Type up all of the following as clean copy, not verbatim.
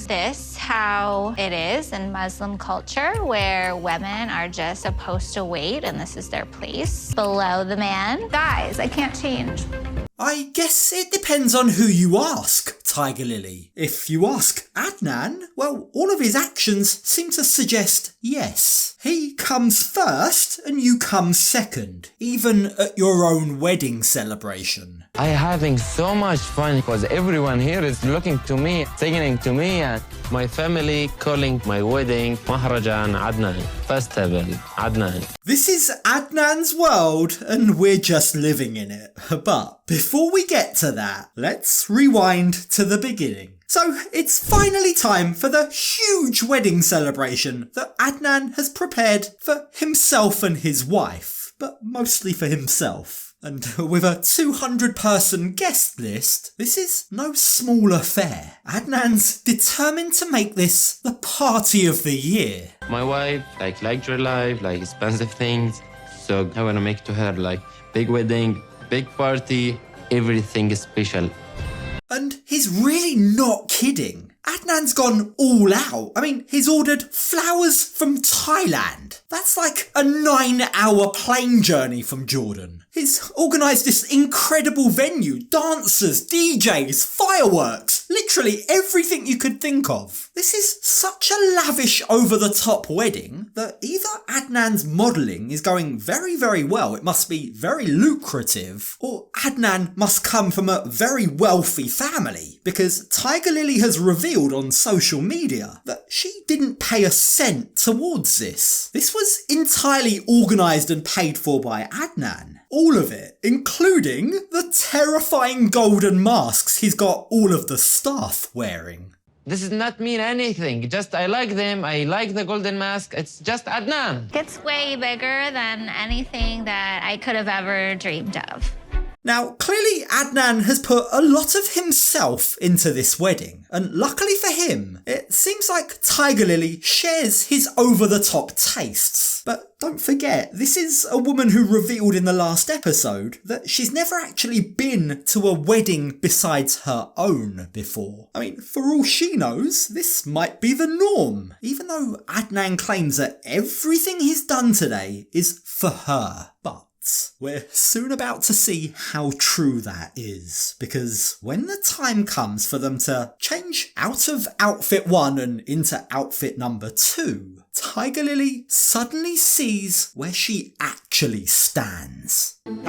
Is this how it is in Muslim culture, where women are just supposed to wait and this is their place below the man? Guys, I can't change. I guess it depends on who you ask, Tigerlily. If you ask Adnan, well, all of his actions seem to suggest yes. He comes first and you come second, even at your own wedding celebration. I'm having so much fun because everyone here is looking to me, singing to me, and my family calling my wedding Mahrajan Adnan, Festival Adnan. This is Adnan's world and we're just living in it. But before we get to that, let's rewind to the beginning. So it's finally time for the huge wedding celebration that Adnan has prepared for himself and his wife, but mostly for himself. And with a 200-person guest list, this is no small affair. Adnan's determined to make this the party of the year. My wife like luxury life, like expensive things, so I want to make to her like big wedding, big party, everything is special. And he's really not kidding. Adnan's gone all out. I mean, he's ordered flowers from Thailand. That's like a 9-hour plane journey from Jordan. He's organised this incredible venue, dancers, DJs, fireworks, literally everything you could think of. This is such a lavish, over-the-top wedding that either Adnan's modelling is going very, very well, it must be very lucrative, or Adnan must come from a very wealthy family, because Tigerlily has revealed on social media that she didn't pay a cent towards this. This was entirely organised and paid for by Adnan. All of it, including the terrifying golden masks he's got all of the staff wearing. This does not mean anything, just I like them, I like the golden mask, it's just Adnan. It's way bigger than anything that I could have ever dreamed of. Now, clearly Adnan has put a lot of himself into this wedding, and luckily for him, it seems like Tigerlily shares his over-the-top tastes. But don't forget, this is a woman who revealed in the last episode that she's never actually been to a wedding besides her own before. I mean, for all she knows, this might be the norm, even though Adnan claims that everything he's done today is for her. But we're soon about to see how true that is, because when the time comes for them to change out of outfit 1 and into outfit number 2, Tigerlily suddenly sees where she actually stands. 10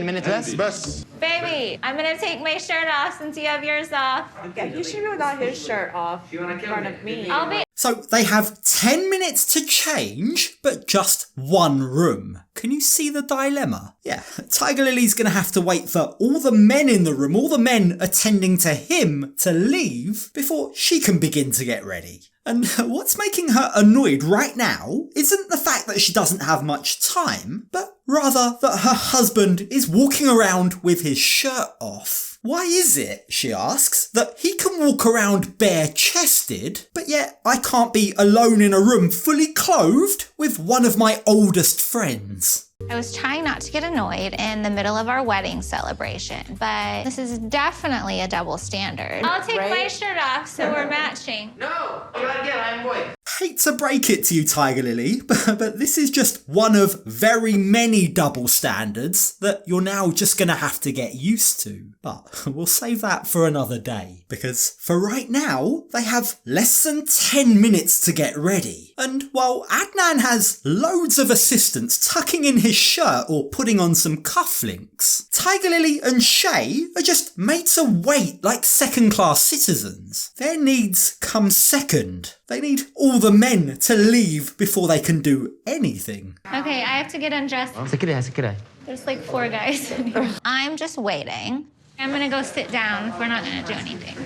minutes best? Baby, I'm gonna take my shirt off since you have yours off. Yeah, you should be without his shirt off in front of me. I'll be. So they have 10 minutes to change, but just one room. Can you see the dilemma? Yeah, Tigerlily's going to have to wait for all the men in the room, all the men attending to him, to leave before she can begin to get ready. And what's making her annoyed right now isn't the fact that she doesn't have much time, but rather that her husband is walking around with his shirt off. Why is it, she asks, that he can walk around bare-chested, but yet I can't be alone in a room fully clothed with one of my oldest friends? I was trying not to get annoyed in the middle of our wedding celebration, but this is definitely a double standard. I'll take my shirt off so we're matching. No, you are girl, I'm boy. Hate to break it to you, Tigerlily, but this is just one of very many double standards that you're now just going to have to get used to. But we'll save that for another day, because for right now, they have less than 10 minutes to get ready. And while Adnan has loads of assistants tucking in his shirt or putting on some cufflinks, Tigerlily and Shay are just made to wait like second-class citizens. Their needs come second. They need all the men to leave before they can do anything. Okay, I have to get undressed. There's like 4 guys in here. I'm just waiting. I'm gonna go sit down if we're not gonna do anything.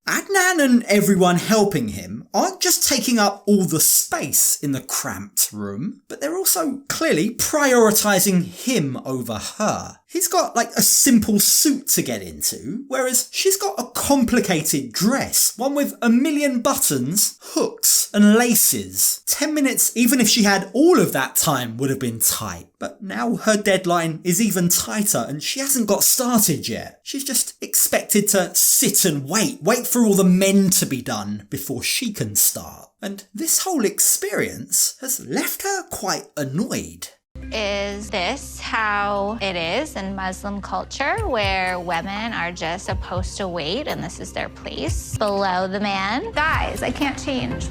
Adnan and everyone helping him aren't just taking up all the space in the cramped room, but they're also clearly prioritising him over her. He's got like a simple suit to get into, whereas she's got a complicated dress, one with a million buttons, hooks and laces. 10 minutes, even if she had all of that time, would have been tight. But now her deadline is even tighter and she hasn't got started yet. She's just expected to sit and wait for all the men to be done before she can start. And this whole experience has left her quite annoyed. Is this how it is in Muslim culture, where women are just supposed to wait and this is their place below the man? Guys, I can't change.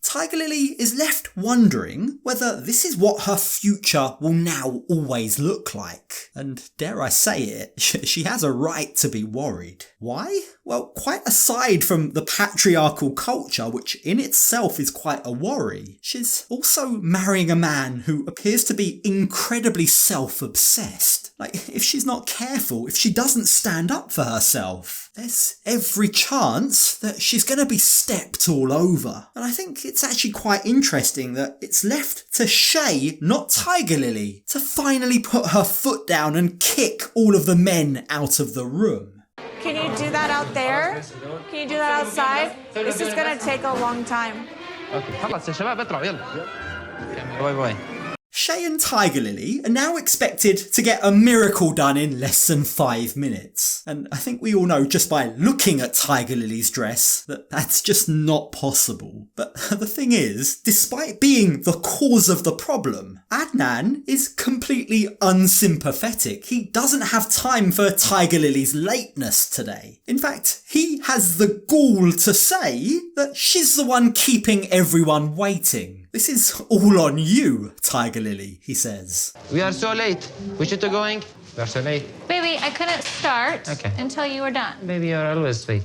Tigerlily is left wondering whether this is what her future will now always look like. And dare I say it, she has a right to be worried. Why? Well, quite aside from the patriarchal culture, which in itself is quite a worry, she's also marrying a man who appears to be incredibly self-obsessed. Like, if she's not careful, if she doesn't stand up for herself, there's every chance that she's going to be stepped all over. And I think it's actually quite interesting that it's left to Shay, not Tigerlily, to finally put her foot down and kick all of the men out of the room. Can you do that out there? Can you do that outside? This is gonna take a long time. Okay, خلص يا شباب اطلعوا يلا. باي باي. Shay and Tigerlily are now expected to get a miracle done in less than 5 minutes. And I think we all know just by looking at Tigerlily's dress that that's just not possible. But the thing is, despite being the cause of the problem, Adnan is completely unsympathetic. He doesn't have time for Tigerlily's lateness today. In fact, he has the gall to say that she's the one keeping everyone waiting. This is all on you, Tigerlily, he says. We are so late. We should be going. We are so late. Baby, I couldn't start Okay. until you were done. Baby, you are always late.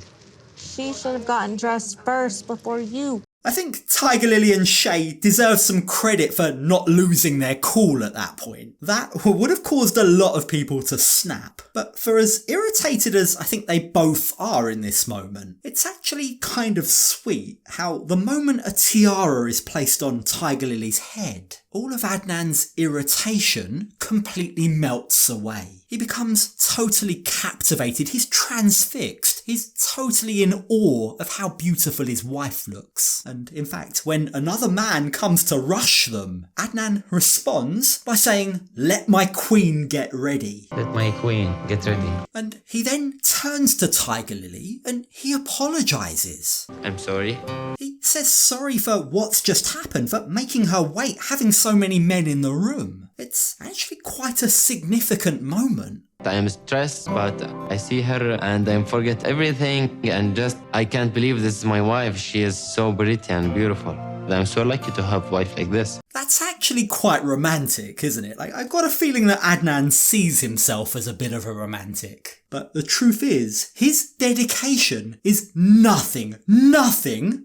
She should have gotten dressed first before you. I think Tigerlily and Shay deserve some credit for not losing their cool at that point. That would have caused a lot of people to snap. But for as irritated as I think they both are in this moment, it's actually kind of sweet how the moment a tiara is placed on Tigerlily's head, all of Adnan's irritation completely melts away. He becomes totally captivated, he's transfixed, he's totally in awe of how beautiful his wife looks. And in fact, when another man comes to rush them, Adnan responds by saying, "Let my queen get ready." Let my queen get ready. And he then turns to Tigerlily and he apologises. I'm sorry. He says sorry for what's just happened, for making her wait, having so many men in the room. It's actually quite a significant moment. I am stressed, but I see her and I forget everything and just I can't believe this is my wife. She is so pretty and beautiful. I'm so lucky to have a wife like this. That's actually quite romantic, isn't it? Like, I've got a feeling that Adnan sees himself as a bit of a romantic. But the truth is, his dedication is nothing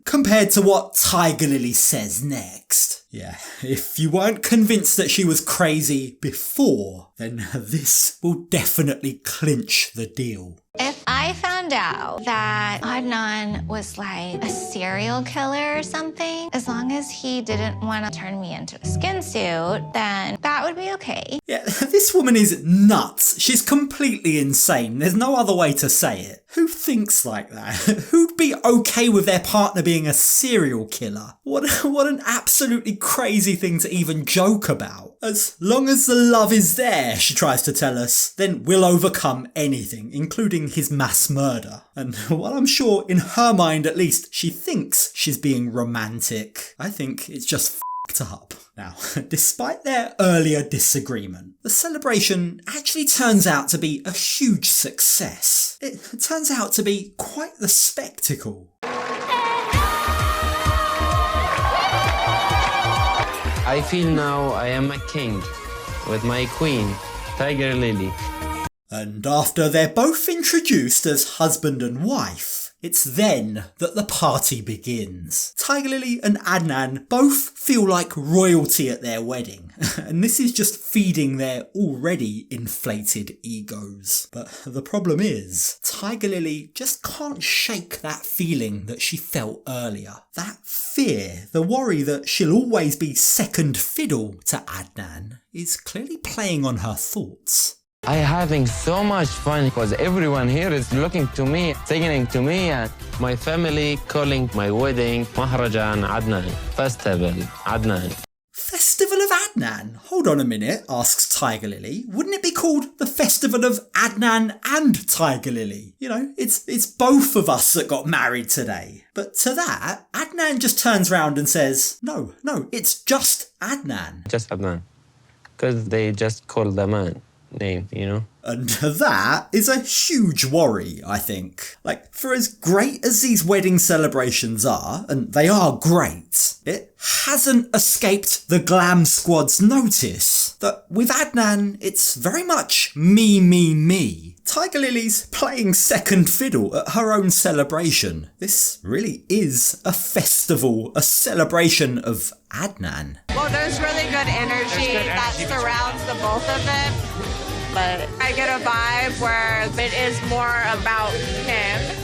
compared to what Tigerlily says next. Yeah, if you weren't convinced that she was crazy before, then this will definitely clinch the deal. If I found out that Adnan was like a serial killer or something, as long as he didn't want to turn me into a skin suit, then that would be okay. Yeah, this woman is nuts. She's completely insane. There's no other way to say it. Who thinks like that? Who'd be okay with their partner being a serial killer? What an absolutely crazy thing to even joke about. As long as the love is there, she tries to tell us, then we'll overcome anything, including his mass murder. And while I'm sure in her mind at least she thinks she's being romantic, I think it's just f***ed up. Now, despite their earlier disagreement, the celebration actually turns out to be a huge success. It turns out to be quite the spectacle. I feel now I am a king with my queen, Tigerlily. And after they're both introduced as husband and wife, it's then that the party begins. Tigerlily and Adnan both feel like royalty at their wedding, and this is just feeding their already inflated egos. But the problem is, Tigerlily just can't shake that feeling that she felt earlier. That fear, the worry that she'll always be second fiddle to Adnan, is clearly playing on her thoughts. I having so much fun because everyone here is looking to me, singing to me, and my family calling my wedding Mahrajan Adnan, Festival Adnan. Festival of Adnan? Hold on a minute, asks Tigerlily. Wouldn't it be called the Festival of Adnan and Tigerlily? You know, it's both of us that got married today. But to that, Adnan just turns round and says, no, it's just Adnan. Just Adnan. Because they just call the man name, you know? And that is a huge worry, I think. Like, for as great as these wedding celebrations are, and they are great, it hasn't escaped the glam squad's notice that with Adnan, it's very much me. Tigerlily's playing second fiddle at her own celebration. This really is a festival, a celebration of Adnan. Well, there's really good energy that surrounds the both of them. But I get a vibe where it is more about him.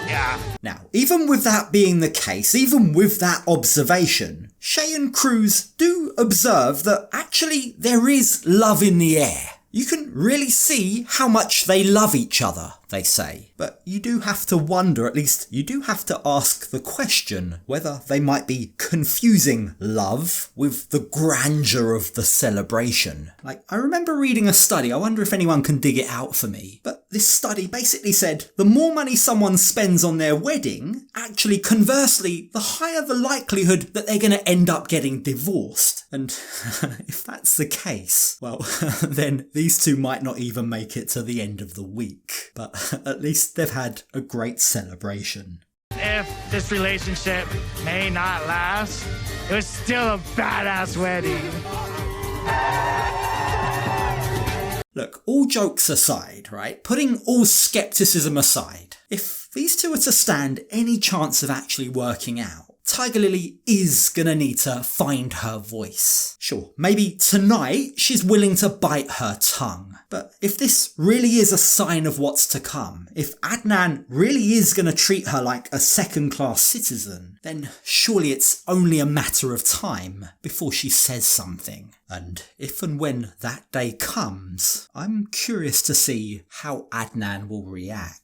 Yeah. Now, even with that being the case, even with that observation, Shay and Cruz do observe that actually there is love in the air. You can really see how much they love each other, they say. But you do have to wonder, at least you do have to ask the question, whether they might be confusing love with the grandeur of the celebration. Like, I remember reading a study, I wonder if anyone can dig it out for me, but this study basically said the more money someone spends on their wedding, actually conversely, the higher the likelihood that they're going to end up getting divorced. And if that's the case, well, then these two might not even make it to the end of the week. But at least they've had a great celebration. If this relationship may not last, it was still a badass wedding. Look, all jokes aside, right? Putting all skepticism aside, if these two are to stand any chance of actually working out, Tigerlily is gonna need to find her voice. Sure, maybe tonight she's willing to bite her tongue. But if this really is a sign of what's to come, if Adnan really is gonna treat her like a second-class citizen, then surely it's only a matter of time before she says something. And if and when that day comes, I'm curious to see how Adnan will react.